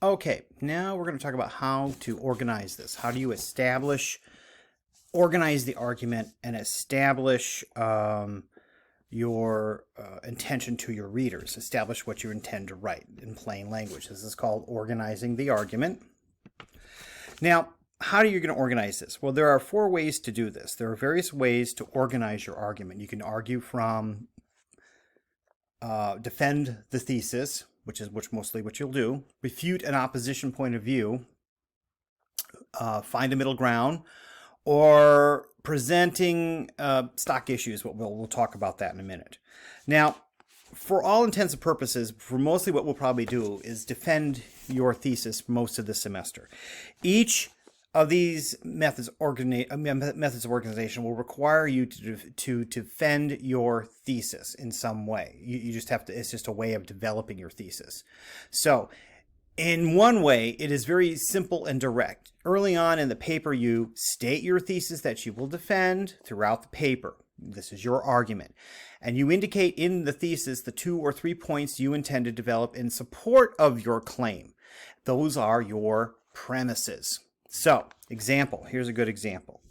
Okay, now we're going to talk about how to organize this. How do you organize the argument and establish your intention to your readers, establish what you intend to write in plain language. This is called organizing the argument. Now, how are you going to organize this? Well, there are 4 ways to do this. There are various ways to organize your argument. You can argue from defend the thesis, which mostly what you'll do, refute an opposition point of view, find a middle ground, or presenting stock issues. We'll talk about that in a minute. Now, for all intents and purposes, for mostly what we'll probably do is defend your thesis most of the semester. Each of these methods of organization will require you to defend your thesis in some way. You just have to, it's just a way of developing your thesis. So in one way, it is very simple and direct. Early on in the paper, you state your thesis that you will defend throughout the paper. This is your argument. And you indicate in the thesis the 2 or 3 points you intend to develop in support of your claim. Those are your premises. So, example, here's a good example.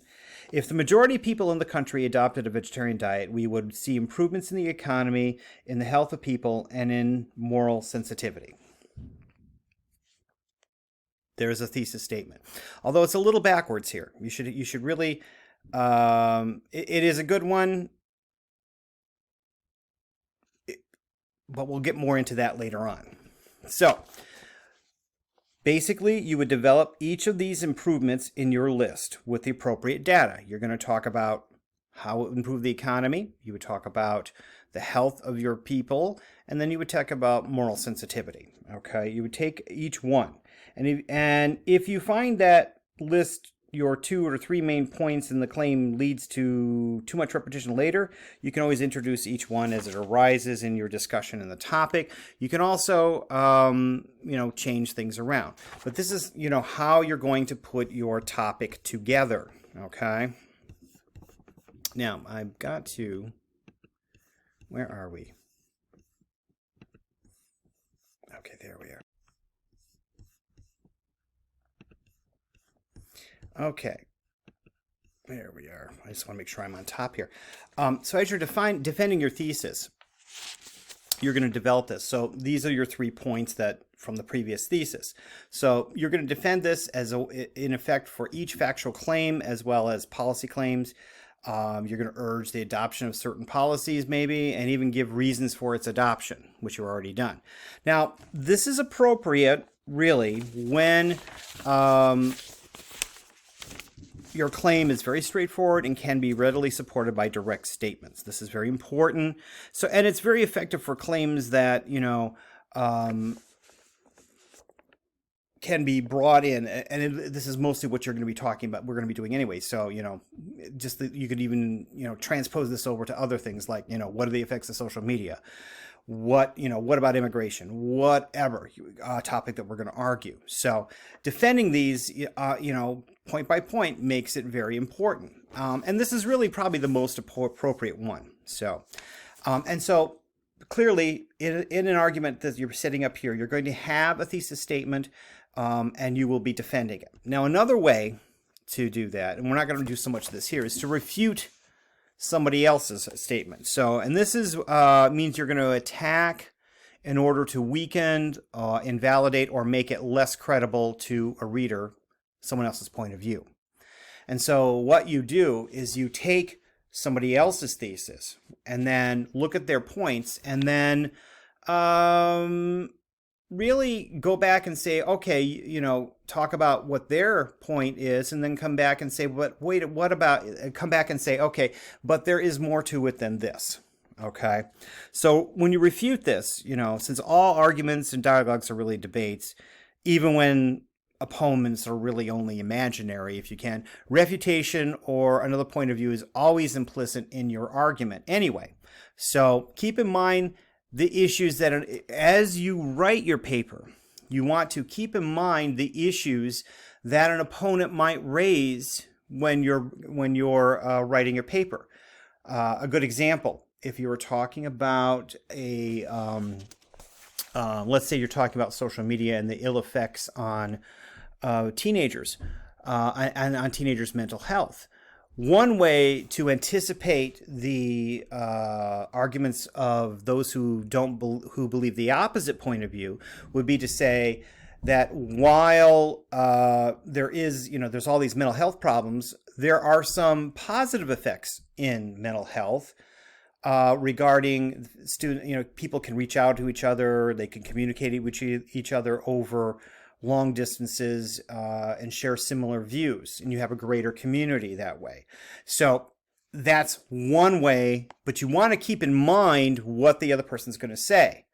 If the majority of people in the country adopted a vegetarian diet, we would see improvements in the economy, in the health of people, and in moral sensitivity. There's a thesis statement. Although it's a little backwards here. You should really, it is a good one, but we'll get more into that later on. So, basically, you would develop each of these improvements in your list with the appropriate data. You're going to talk about how it would improve the economy. You would talk about the health of your people, and then you would talk about moral sensitivity. Okay, you would take each one. And if you find that list your 2 or 3 main points in the claim leads to too much repetition later, you can always introduce each one as it arises in your discussion in the topic. You can also, change things around. But this is, how you're going to put your topic together, okay? Now, I've got to, where are we? Okay, there we are. Okay, there we are. I just want to make sure I'm on top here. So as you're defending your thesis, you're going to develop this. So these are your 3 points from the previous thesis. So you're going to defend this in effect for each factual claim as well as policy claims. You're going to urge the adoption of certain policies maybe, and even give reasons for its adoption, which you've already done. Now, this is appropriate really when your claim is very straightforward and can be readily supported by direct statements. This is very important. So, and it's very effective for claims that, can be brought in. And this is mostly what you're going to be talking about. We're going to be doing anyway. So, you could even, transpose this over to other things like, what are the effects of social media? What about immigration? Whatever topic that we're going to argue. So defending these, point by point makes it very important. And this is really probably the most appropriate one. So, and so clearly in an argument that you're setting up here, you're going to have a thesis statement, and you will be defending it. Now, another way to do that, and we're not going to do so much of this here, is to refute somebody else's statement. So, and this is means you're going to attack in order to weaken, invalidate, or make it less credible to a reader, someone else's point of view. And so what you do is you take somebody else's thesis and then look at their points and then really go back and say, okay, talk about what their point is, and then come back and say, but wait, what about, come back and say, okay, but there is more to it than this. Okay. So when you refute this, since all arguments and dialogues are really debates, even when opponents are really only imaginary, if you can, refutation or another point of view is always implicit in your argument anyway. So keep in mind the issues that, as you write your paper, you want to keep in mind the issues that an opponent might raise when you're writing your paper. A good example, if you were talking about a let's say you're talking about social media and the ill effects on teenagers and on teenagers' mental health. One way to anticipate the arguments of those who who believe the opposite point of view would be to say that while there's all these mental health problems, there are some positive effects in mental health regarding people can reach out to each other, they can communicate with each other over long distances and share similar views, and you have a greater community that way. So that's one way, but you want to keep in mind what the other person's going to say.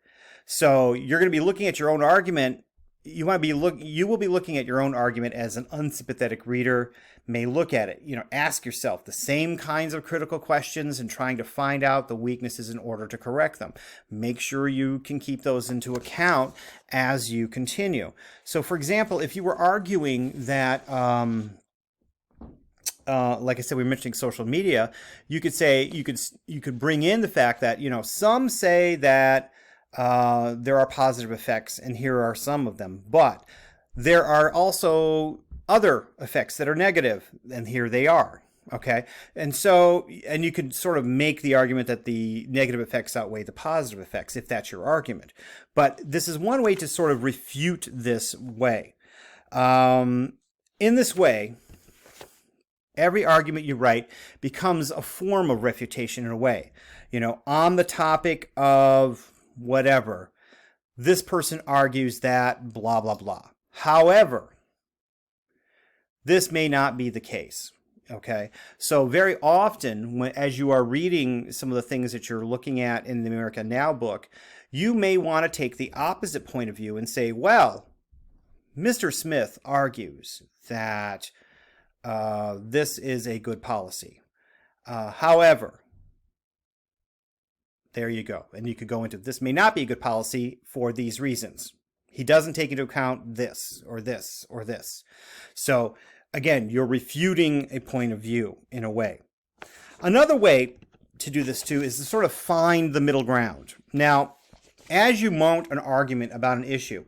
So you're going to be looking at your own argument. You will be looking at your own argument as an unsympathetic reader may look at it. Ask yourself the same kinds of critical questions and trying to find out the weaknesses in order to correct them. Make sure you can keep those into account as you continue. So, for example, if you were arguing that, like I said, we were mentioning social media, you could say you could bring in the fact that some say that there are positive effects, and here are some of them. But there are also other effects that are negative, and here they are. Okay, and you could sort of make the argument that the negative effects outweigh the positive effects, if that's your argument. But this is one way to sort of refute this way. In this way, every argument you write becomes a form of refutation in a way. On the topic of whatever, this person argues that blah, blah, blah. However, this may not be the case. Okay, so very often, as you are reading some of the things that you're looking at in the America Now book, you may want to take the opposite point of view and say, well, Mr. Smith argues that this is a good policy. However, there you go. And you could go into, this may not be a good policy for these reasons. He doesn't take into account this or this or this. So again, you're refuting a point of view in a way. Another way to do this too is to sort of find the middle ground. Now, as you mount an argument about an issue,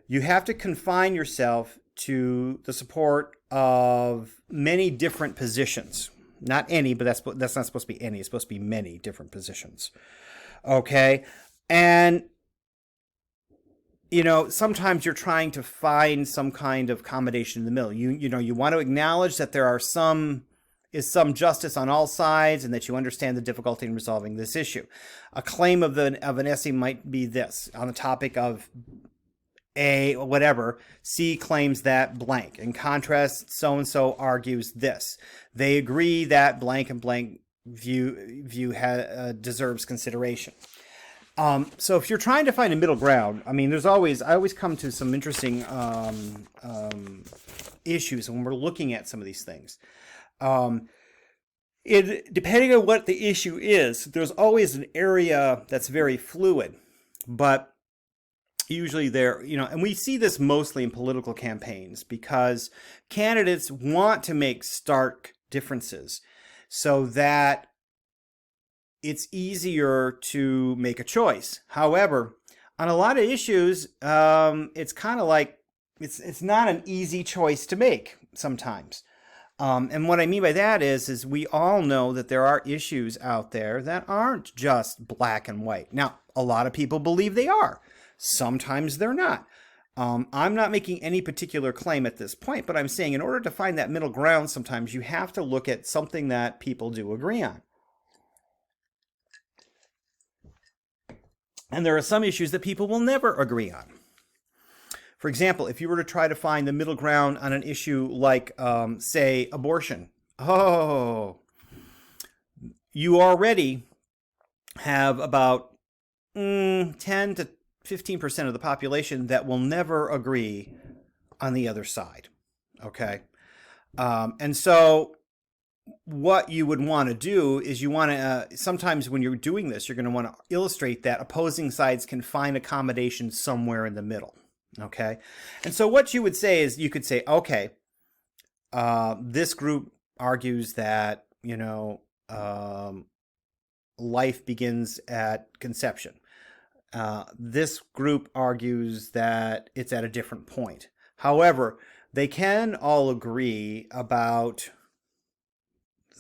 you have to confine yourself to the support of many different positions. Not any, but that's not supposed to be any. It's supposed to be many different positions. Okay? And sometimes you're trying to find some kind of accommodation in the middle. You want to acknowledge that there are some justice on all sides, and that you understand the difficulty in resolving this issue. A claim of an essay might be this: on the topic of A, whatever, C claims that blank. In contrast, so-and-so argues this. They agree that blank and blank view deserves consideration. So if you're trying to find a middle ground, I always come to some interesting issues when we're looking at some of these things. Depending on what the issue is, there's always an area that's very fluid, but usually and we see this mostly in political campaigns because candidates want to make stark differences so that it's easier to make a choice. However, on a lot of issues, it's kind of like it's not an easy choice to make sometimes. And what I mean by that is we all know that there are issues out there that aren't just black and white. Now, a lot of people believe they are. Sometimes they're not. I'm not making any particular claim at this point, but I'm saying in order to find that middle ground, sometimes you have to look at something that people do agree on. And there are some issues that people will never agree on. For example, if you were to try to find the middle ground on an issue like, say, abortion, you already have about 10 to 15% of the population that will never agree on the other side. Okay? And so what you would want to do is you want to, sometimes when you're doing this, you're going to want to illustrate that opposing sides can find accommodation somewhere in the middle. Okay? And so what you would say is you could say, okay, this group argues that, life begins at conception. This group argues that it's at a different point. However, they can all agree about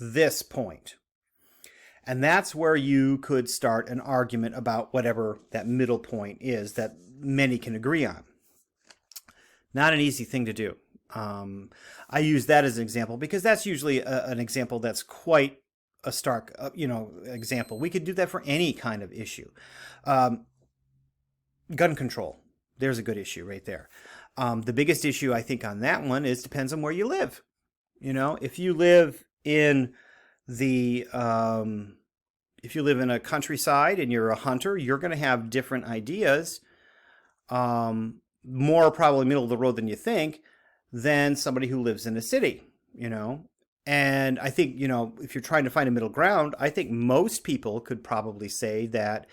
this point. And that's where you could start an argument about whatever that middle point is that many can agree on. Not an easy thing to do. I use that as an example because that's usually an example that's quite a stark, example. We could do that for any kind of issue. Gun control. There's a good issue right there. The biggest issue I think on that one is depends on where you live. If you live in if you live in a countryside and you're a hunter, you're going to have different ideas, more probably middle of the road than you think, than somebody who lives in a city, And I think, if you're trying to find a middle ground, I think most people could probably say that,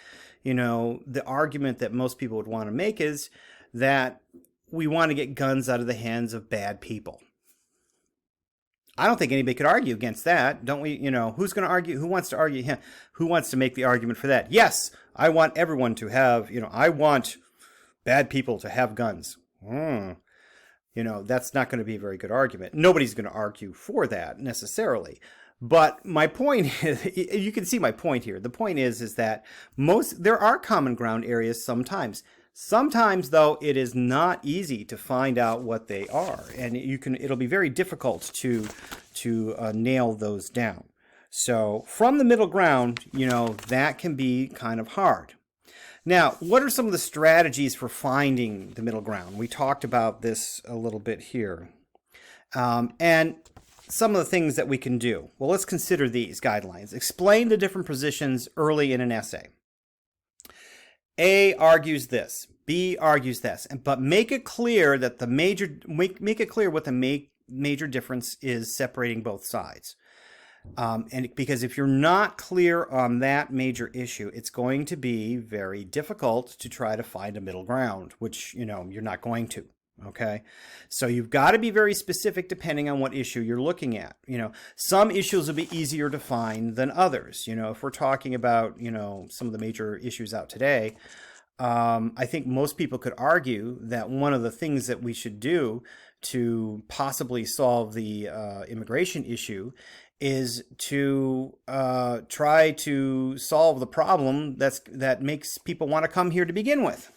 the argument that most people would want to make is that we want to get guns out of the hands of bad people. I don't think anybody could argue against that. Don't we? Who's going to argue? Who wants to argue? Who wants to make the argument for that? Yes, I want everyone to have, I want bad people to have guns. That's not going to be a very good argument. Nobody's going to argue for that necessarily. But my point is, you can see my point here. The point is that there are common ground areas sometimes. Sometimes, though, it is not easy to find out what they are, and it'll be very difficult to nail those down. So from the middle ground, that can be kind of hard. Now, what are some of the strategies for finding the middle ground? We talked about this a little bit here. And some of the things that we can do. Well, let's consider these guidelines. Explain the different positions early in an essay. A argues this, B argues this, but make it clear that make it clear what the major difference is separating both sides. And because if you're not clear on that major issue, it's going to be very difficult to try to find a middle ground, which, you're not going to. Okay. So you've got to be very specific depending on what issue you're looking at. Some issues will be easier to find than others. If we're talking about, some of the major issues out today, I think most people could argue that one of the things that we should do to possibly solve the immigration issue is to try to solve the problem that makes people want to come here to begin with.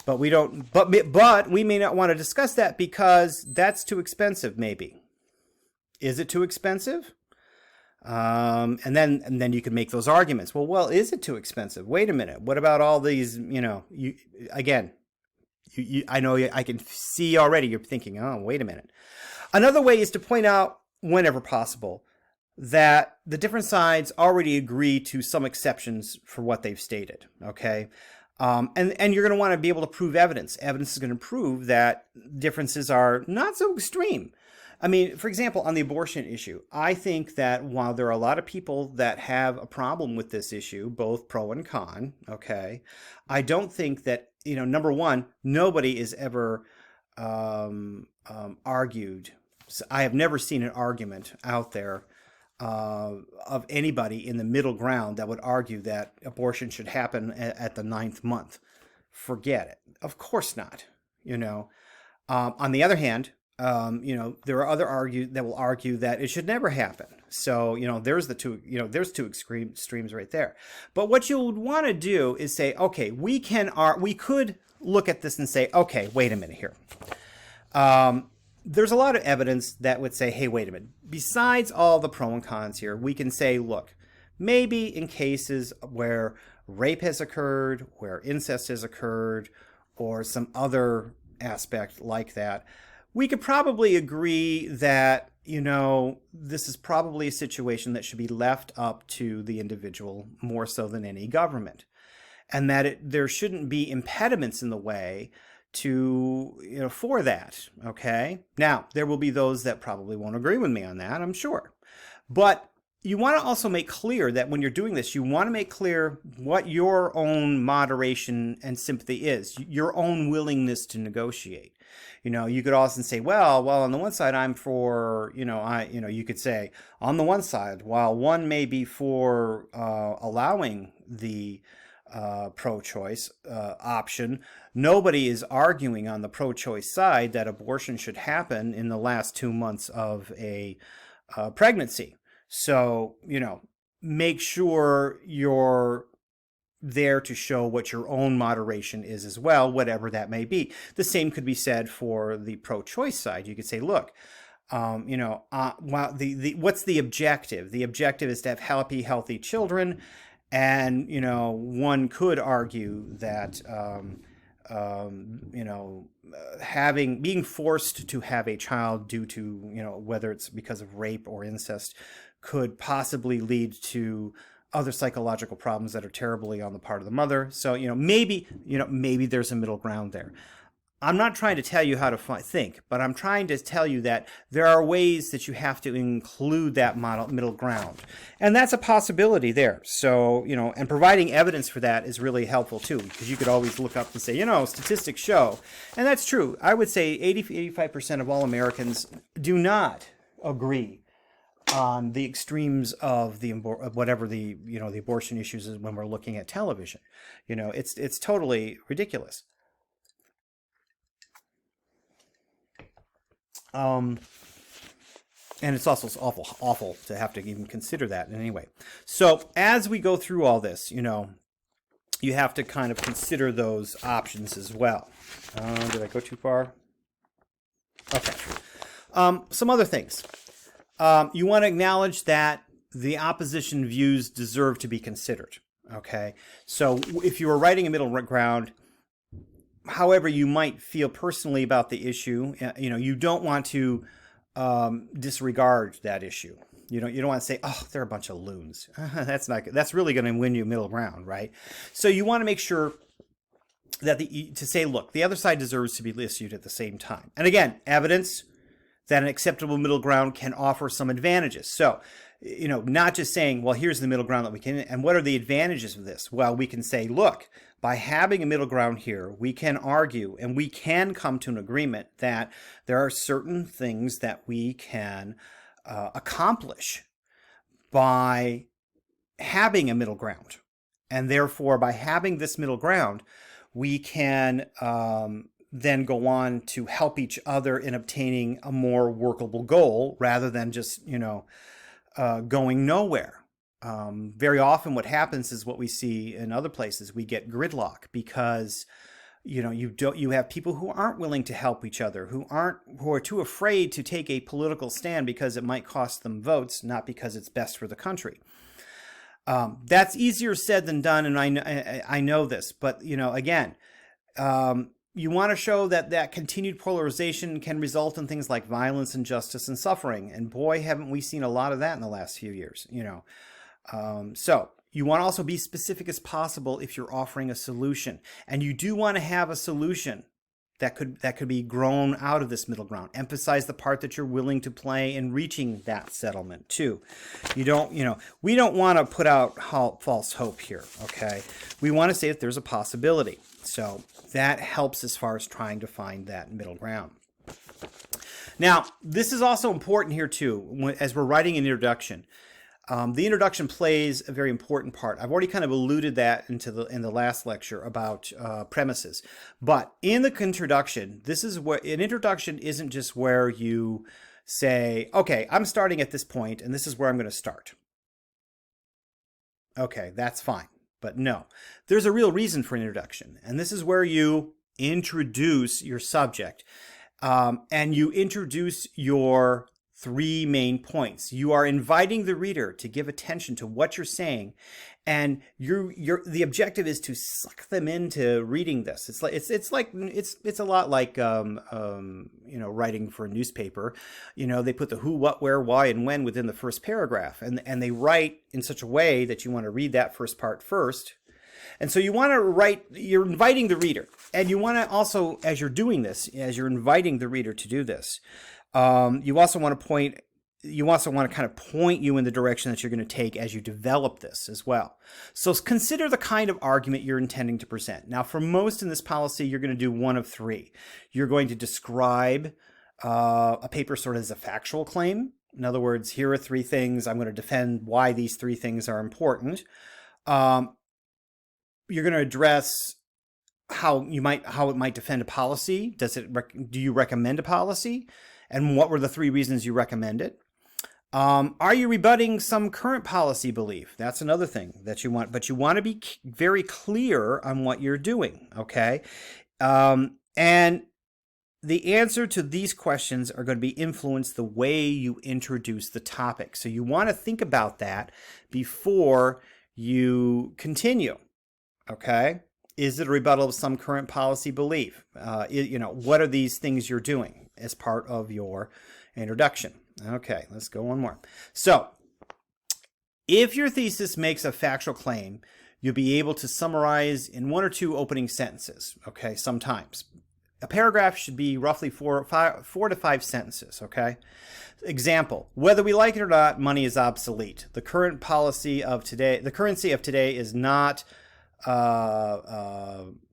But we don't. But we may not want to discuss that because that's too expensive. Maybe. Is it too expensive? And then you can make those arguments. Well, is it too expensive? Wait a minute. What about all these? I know I can see already. You're thinking, oh, wait a minute. Another way is to point out, whenever possible, that the different sides already agree to some exceptions for what they've stated. Okay. And you're going to want to be able to prove evidence. Evidence is going to prove that differences are not so extreme. I mean, for example, on the abortion issue, I think that while there are a lot of people that have a problem with this issue, both pro and con, okay, I don't think that, number one, nobody is ever argued. I have never seen an argument out there of anybody in the middle ground that would argue that abortion should happen at the 9th month. Forget it. Of course not. On the other hand, there are other that will argue that it should never happen. So, there's two extremes right there. But what you would want to do is say, okay, we could look at this and say, okay, wait a minute here. There's a lot of evidence that would say, hey, wait a minute. Besides all the pro and cons here, we can say, look, maybe in cases where rape has occurred, where incest has occurred, or some other aspect like that, we could probably agree that, this is probably a situation that should be left up to the individual more so than any government. And that there shouldn't be impediments in the way for that. Okay. Now, there will be those that probably won't agree with me on that, I'm sure. But you want to also make clear that when you're doing this, you want to make clear what your own moderation and sympathy is, your own willingness to negotiate. You could also say, well, on the one side, I'm for, you could say on the one side, while one may be for allowing the pro-choice option. Nobody is arguing on the pro-choice side that abortion should happen in the last 2 months of a pregnancy. So, make sure you're there to show what your own moderation is as well, whatever that may be. The same could be said for the pro-choice side. You could say, look, what's the objective? The objective is to have healthy children, and one could argue that being forced to have a child due to whether it's because of rape or incest could possibly lead to other psychological problems that are terribly on the part of the mother. So maybe there's a middle ground there. I'm not trying to tell you how to think, but I'm trying to tell you that there are ways that you have to include that middle ground. And that's a possibility there. So, and providing evidence for that is really helpful too, because you could always look up and say, statistics show. And that's true. I would say 85% of all Americans do not agree on the extremes of whatever the abortion issues is when we're looking at television. It's totally ridiculous. And it's also awful to have to even consider that in any way. So as we go through all this, you have to kind of consider those options as well. Did I go too far? Okay. Some other things. You want to acknowledge that the opposition views deserve to be considered. Okay. So if you were writing a middle ground, however you might feel personally about the issue, you don't want to disregard that issue. You don't want to say, oh, they're a bunch of loons. That's not good. That's really going to win you middle ground, right? So you want to make sure that to say, look, the other side deserves to be issued at the same time. And again, evidence that an acceptable middle ground can offer some advantages. So, not just saying, well, here's the middle ground that we can, and what are the advantages of this? Well, we can say, look, by having a middle ground here, we can argue and we can come to an agreement that there are certain things that we can accomplish by having a middle ground. And therefore, by having this middle ground, we can then go on to help each other in obtaining a more workable goal rather than just, going nowhere. Very often what happens is what we see in other places. We get gridlock because, you have people who aren't willing to help each other, who are too afraid to take a political stand because it might cost them votes, not because it's best for the country. That's easier said than done, and I know this, but again, you want to show that continued polarization can result in things like violence, injustice, and suffering. And boy, haven't we seen a lot of that in the last few years. So you want to also be specific as possible if you're offering a solution, and you do want to have a solution that could be grown out of this middle ground. Emphasize the part that you're willing to play in reaching that settlement too. We don't want to put out false hope here. Okay, we want to say that there's a possibility. So that helps as far as trying to find that middle ground. Now, this is also important here too, as we're writing an introduction. The introduction plays a very important part. I've already kind of alluded that in the last lecture about premises. But in the introduction, this is where an introduction isn't just where you say, okay, I'm starting at this point and this is where I'm going to start. Okay, that's fine. But no, there's a real reason for an introduction. And this is where you introduce your subject and you introduce your 3 main points. You are inviting the reader to give attention to what you're saying, and the objective is to suck them into reading this. It's a lot like writing for a newspaper. They put the who, what, where, why, and when within the first paragraph, and they write in such a way that you want to read that first part first. And so you're inviting the reader, and you want to also, as you're doing this, as you're inviting the reader to do this, you also want to kind of point you in the direction that you're going to take as you develop this as well. So consider the kind of argument you're intending to present. Now, for most in this policy, you're going to do one of 3. You're going to describe a paper sort of as a factual claim. In other words, here are 3 things. I'm going to defend why these 3 things are important. You're going to address how it might defend a policy. Do you recommend a policy? And what were the 3 reasons you recommend it? Are you rebutting some current policy belief? That's another thing that you want, but you want to be very clear on what you're doing, okay? And the answer to these questions are going to be influenced the way you introduce the topic. So you want to think about that before you continue, okay? Is it a rebuttal of some current policy belief? What are these things you're doing as part of your introduction? Okay, let's go one more. So, if your thesis makes a factual claim, you'll be able to summarize in 1 or 2 opening sentences, okay, sometimes. A paragraph should be roughly 4 to 5 sentences, okay? Example, whether we like it or not, money is obsolete. The currency of today is not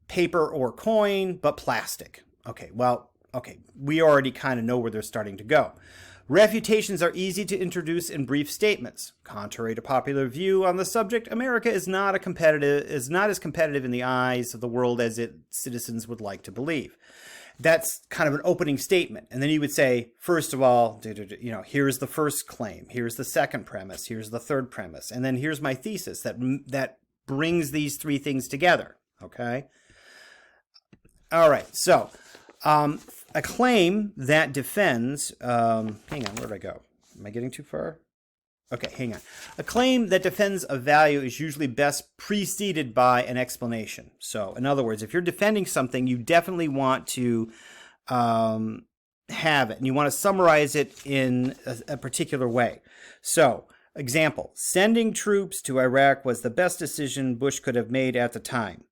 paper or coin, but plastic. Okay, we already kind of know where they're starting to go. Refutations are easy to introduce in brief statements. Contrary to popular view on the subject, America is not as competitive in the eyes of the world as its citizens would like to believe. That's kind of an opening statement. And then you would say, first of all, here's the first claim, here's the second premise, here's the third premise, and then here's my thesis that brings these 3 things together, okay? All right, so a claim that defends, hang on, where did I go? Am I getting too far? Okay, hang on. A claim that defends a value is usually best preceded by an explanation. So, in other words, if you're defending something, you definitely want to have it, and you want to summarize it in a particular way. So, example, sending troops to Iraq was the best decision Bush could have made at the time.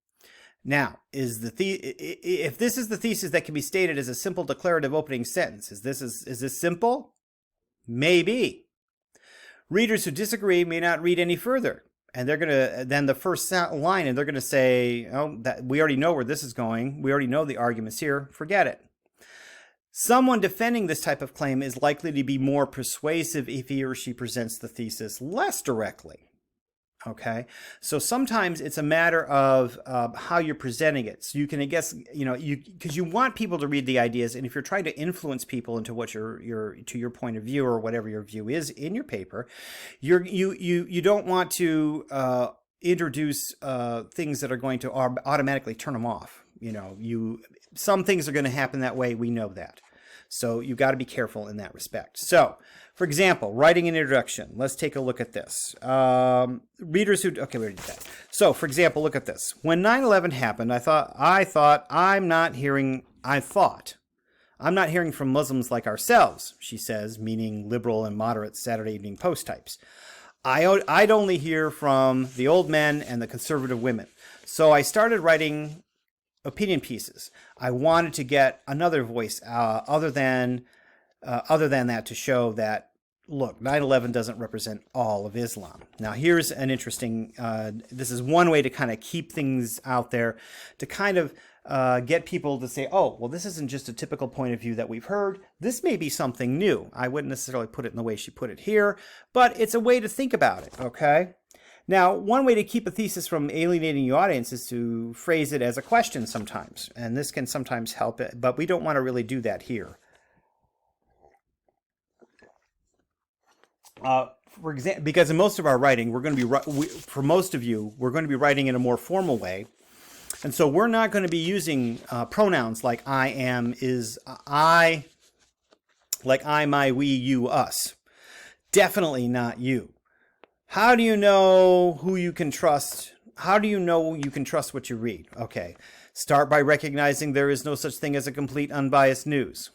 Now, if this is the thesis that can be stated as a simple declarative opening sentence, is this simple? Maybe. Readers who disagree may not read any further, and they're going to then the first line, and they're going to say, "Oh, that we already know where this is going. We already know the arguments here. Forget it." Someone defending this type of claim is likely to be more persuasive if he or she presents the thesis less directly. Okay, so sometimes it's a matter of how you're presenting it. So you can, I guess, because you want people to read the ideas, and if you're trying to influence people into what your point of view or whatever your view is in your paper, you don't want to introduce things that are going to automatically turn them off. Some things are going to happen that way. We know that. So you've got to be careful in that respect. So, for example, writing an introduction. Let's take a look at this. Readers who... Okay, we already did that. So, for example, look at this. When 9/11 happened, I thought, I'm not hearing from Muslims like ourselves, she says, meaning liberal and moderate Saturday Evening Post types. I'd only hear from the old men and the conservative women. So I started writing opinion pieces. I wanted to get another voice other than that to show that, look, 9/11 doesn't represent all of Islam. Now, here's an interesting, this is one way to kind of keep things out there, to kind of get people to say, oh, well, this isn't just a typical point of view that we've heard. This may be something new. I wouldn't necessarily put it in the way she put it here, but it's a way to think about it, okay? Now, one way to keep a thesis from alienating your audience is to phrase it as a question sometimes, and this can sometimes help it, but we don't want to really do that here. For example, because in most of our writing, for most of you, we're going to be writing in a more formal way, and so we're not going to be using pronouns like I, am, is, I, like I, my, we, you, us. Definitely not you. How do you know who you can trust? How do you know you can trust what you read? Okay, start by recognizing there is no such thing as a complete unbiased news.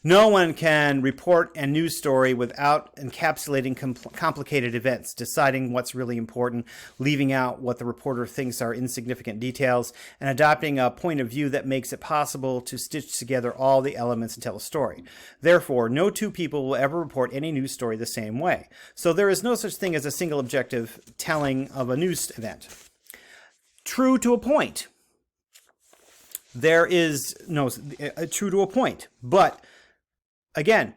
No one can report a news story without encapsulating complicated events, deciding what's really important, leaving out what the reporter thinks are insignificant details, and adopting a point of view that makes it possible to stitch together all the elements and tell a story. Therefore, no 2 people will ever report any news story the same way. So there is no such thing as a single objective telling of a news event. True to a point. There is no true to a point, but again,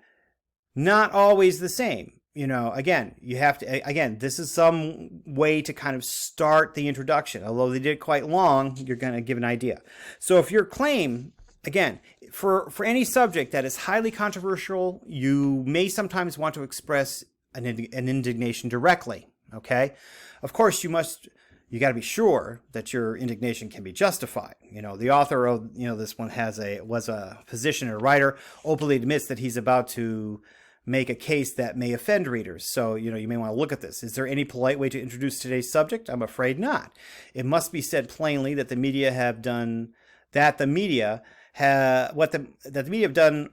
not always the same. again, you have to, again, this is some way to kind of start the introduction. Although they did it quite long, you're going to give an idea. So if your claim, again, for any subject that is highly controversial, you may sometimes want to express an indignation directly. Okay. Of course, you got to be sure that your indignation can be justified. The author of, this one was a physician or writer, openly admits that he's about to make a case that may offend readers. So, you may want to look at this. Is there any polite way to introduce today's subject? I'm afraid not. It must be said plainly that the media have done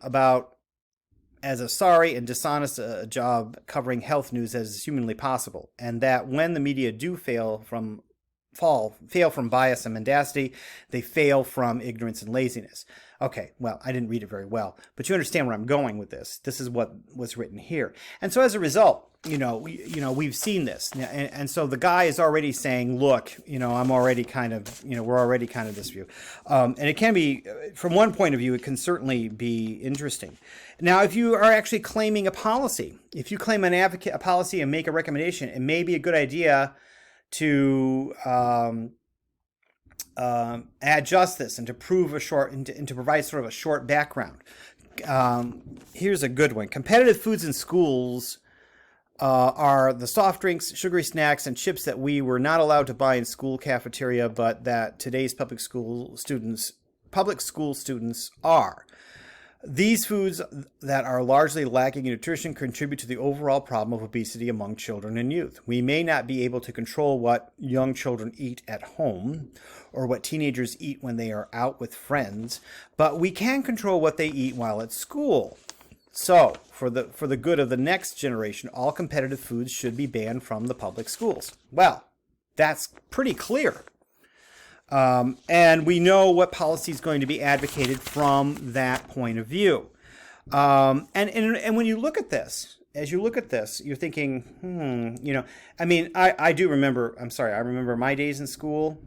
about as a sorry and dishonest job covering health news as is humanly possible, and that when the media do fail from bias and mendacity, they fail from ignorance and laziness. Okay, well, I didn't read it very well, but you understand where I'm going with this. This is what was written here. And so as a result, we've seen this. And so the guy is already saying, look, I'm already kind of, we're already kind of this view. And it can be, from one point of view, it can certainly be interesting. Now, if you are actually claiming a policy, if you claim a policy and make a recommendation, it may be a good idea to add justice and to prove and to provide sort of a short background. Here's a good one. Competitive foods in schools are the soft drinks, sugary snacks, and chips that we were not allowed to buy in school cafeteria, but that today's public school students are. These foods that are largely lacking in nutrition contribute to the overall problem of obesity among children and youth. We may not be able to control what young children eat at home or what teenagers eat when they are out with friends, but we can control what they eat while at school. So, for the good of the next generation, all competitive foods should be banned from the public schools. Well, that's pretty clear. And we know what policy is going to be advocated from that point of view. And when you look at this, you're thinking, I do remember, I remember my days in school.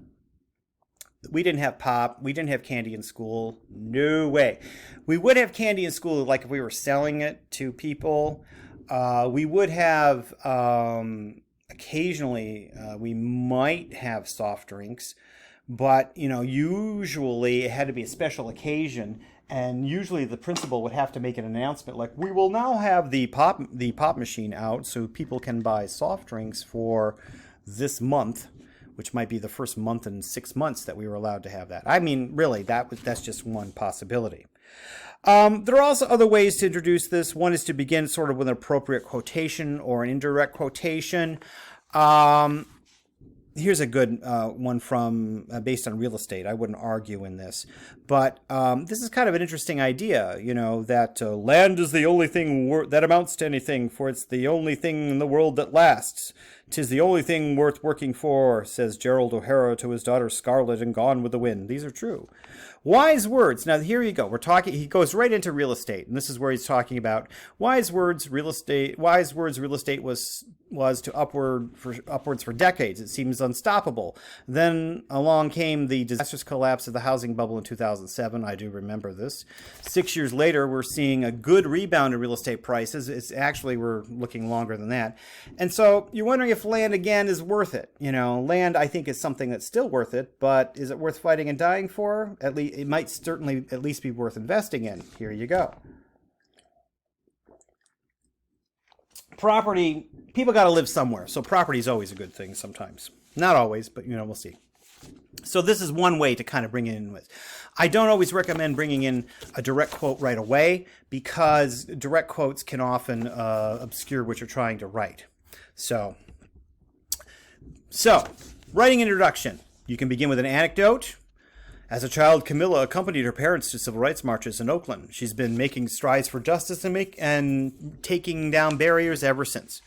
We didn't have pop. We didn't have candy in school. No way. We would have candy in school, like if we were selling it to people. We would have, occasionally, we might have soft drinks. But, usually it had to be a special occasion, and usually the principal would have to make an announcement like, we will now have the pop machine out so people can buy soft drinks for this month, which might be the first month in 6 months that we were allowed to have that. I mean, really, that's just one possibility. There are also other ways to introduce this. One is to begin sort of with an appropriate quotation or an indirect quotation. Here's a good one from based on real estate. I wouldn't argue in this, but this is kind of an interesting idea. That land is the only thing that amounts to anything, for it's the only thing in the world that lasts. 'Tis the only thing worth working for, says Gerald O'Hara to his daughter Scarlett in Gone with the Wind. These are true. Wise words. Now here you go. He goes right into real estate, and this is where he's talking about wise words. Real estate was to upwards for decades. It seems unstoppable. Then along came the disastrous collapse of the housing bubble in 2007. I do remember this. 6 years later, we're seeing a good rebound in real estate prices. We're looking longer than that. And so you're wondering if land again is worth it. Land, I think, is something that's still worth it, but is it worth fighting and dying for? At least it might certainly at least be worth investing in. Here you go. Property, people got to live somewhere, so property is always a good thing sometimes. Not always, but we'll see. So this is one way to kind of bring it in with. I don't always recommend bringing in a direct quote right away because direct quotes can often obscure what you're trying to write. So writing introduction. You can begin with an anecdote. As a child, Camilla accompanied her parents to civil rights marches in Oakland. She's been making strides for justice and taking down barriers ever since.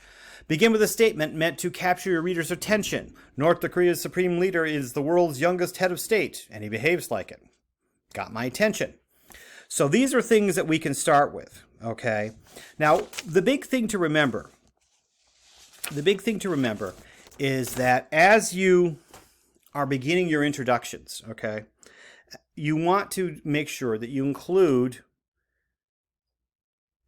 Begin with a statement meant to capture your reader's attention. North Korea's supreme leader is the world's youngest head of state, and he behaves like it. Got my attention. So these are things that we can start with, okay? Now, the big thing to remember is that as you are beginning your introductions, okay, you want to make sure that you include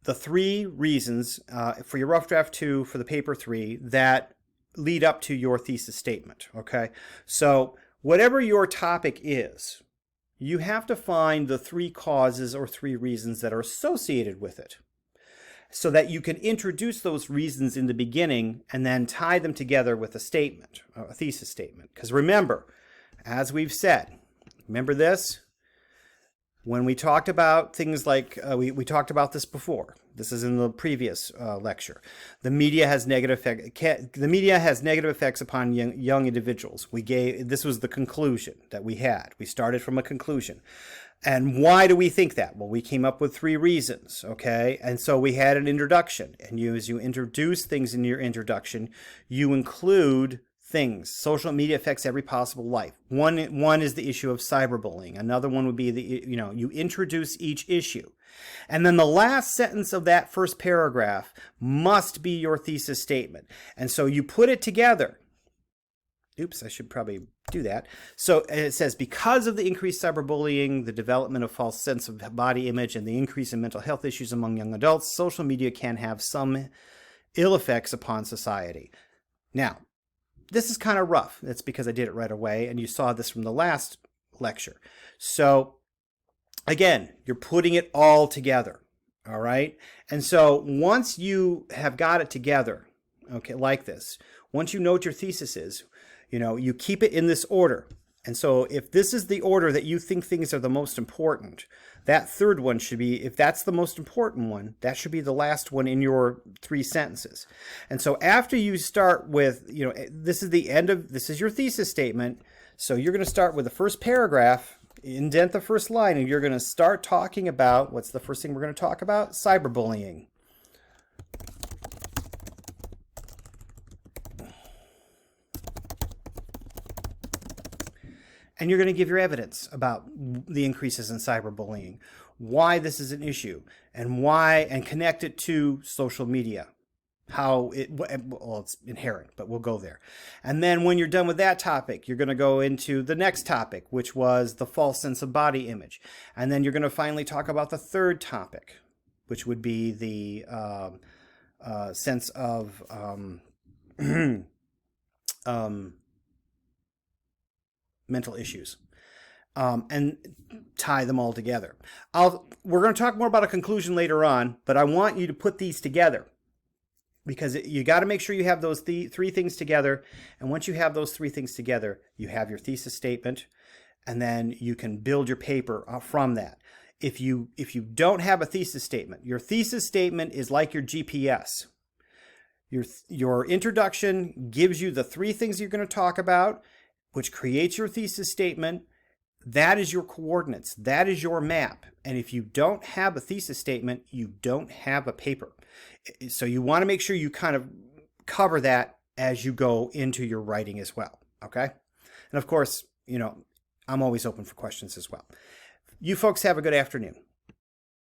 the 3 reasons for your rough draft 2 for the paper 3 that lead up to your thesis statement, okay? So whatever your topic is, you have to find the 3 causes or 3 reasons that are associated with it so that you can introduce those reasons in the beginning and then tie them together with a statement, a thesis statement. Because remember, as we've said, remember this? When we talked about things like, we talked about this before. This is in the previous lecture. The media has negative effects upon young individuals. This was the conclusion that we had. We started from a conclusion. And why do we think that? Well, we came up with 3 reasons, okay? And so we had an introduction. And as you introduce things in your introduction, you include things. Social media affects every possible life. One is the issue of cyberbullying. Another one would be you introduce each issue. And then the last sentence of that first paragraph must be your thesis statement. And so you put it together. Oops, I should probably do that. So it says, because of the increased cyberbullying, the development of false sense of body image, and the increase in mental health issues among young adults, social media can have some ill effects upon society. Now, this is kind of rough. That's because I did it right away, and you saw this from the last lecture. So again, you're putting it all together, all right? And so once you have got it together, okay, like this, once you know what your thesis is, you keep it in this order. And so if this is the order that you think things are the most important, that third one should be, if that's the most important one, that should be the last one in your 3 sentences. And so after you start with, this is your thesis statement. So you're going to start with the first paragraph, indent the first line, and you're going to start talking about, what's the first thing we're going to talk about? Cyberbullying. And you're going to give your evidence about the increases in cyberbullying, why this is an issue, and connect it to social media. It's inherent, but we'll go there. And then when you're done with that topic, you're going to go into the next topic, which was the false sense of body image. And then you're going to finally talk about the third topic, which would be the sense of mental issues, and tie them all together. We're going to talk more about a conclusion later on, but I want you to put these together because you got to make sure you have those 3 things together. And once you have those 3 things together, you have your thesis statement, and then you can build your paper from that. If you don't have a thesis statement, your thesis statement is like your GPS. Your introduction gives you the 3 things you're going to talk about, which creates your thesis statement. That is your coordinates. That is your map. And if you don't have a thesis statement, you don't have a paper. So you want to make sure you kind of cover that as you go into your writing as well. Okay? And of course, I'm always open for questions as well. You folks have a good afternoon.